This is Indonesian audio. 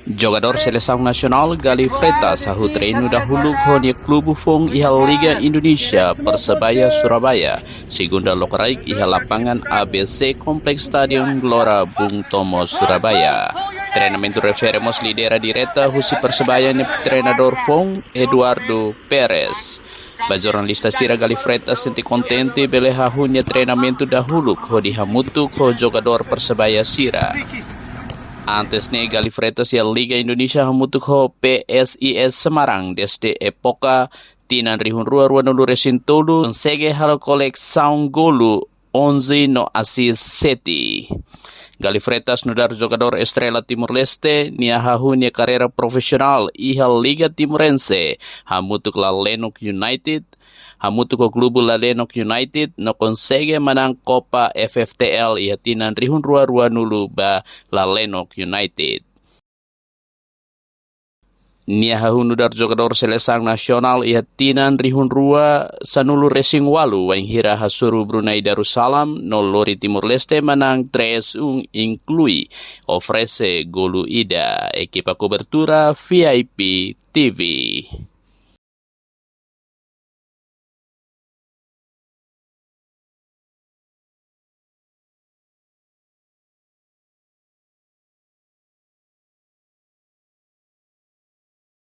Jogador Seleção Nasional Gali Freitas sahut treino dahulu konia klubu Fong ihal Liga Indonesia Persebaya Surabaya, segunda lokaraik ihal lapangan ABC Kompleks Stadion Gelora Bung Tomo Surabaya. Treinamento referemos lidera direta husi Persebaya ni treinador Fong Eduardo Perez. Ba jornalista Sira Gali Freitas senti kontente bele hahunya treinamento dahulu ko dihamutu ko jogador Persebaya Sira. Antes ni Gali Freitas ya Liga Indonesia hamutuk ho PSIS Semarang desde epoka tinan rihun rua nulu resin tolu sege halo kolek saung golu 11 no asis seti. Gali Freitas nudar jogador Estrela Timor Leste nia hahunya karera profesional ihal Liga Timorense hamutuk la Lenok United hamutuk ko klubu la Lenok United no konsege manang Copa FFTL ihatinan rihun rua nulu ba la Lenok United. Nia hahunudar jogador Seleção Nasional ihatinan rihun rua sanulu Racing Walu waing hira hasuru Brunei Darussalam no Lori Timor Leste manang 3-1 inclui ofrece golu ida equipa cobertura VIP TV.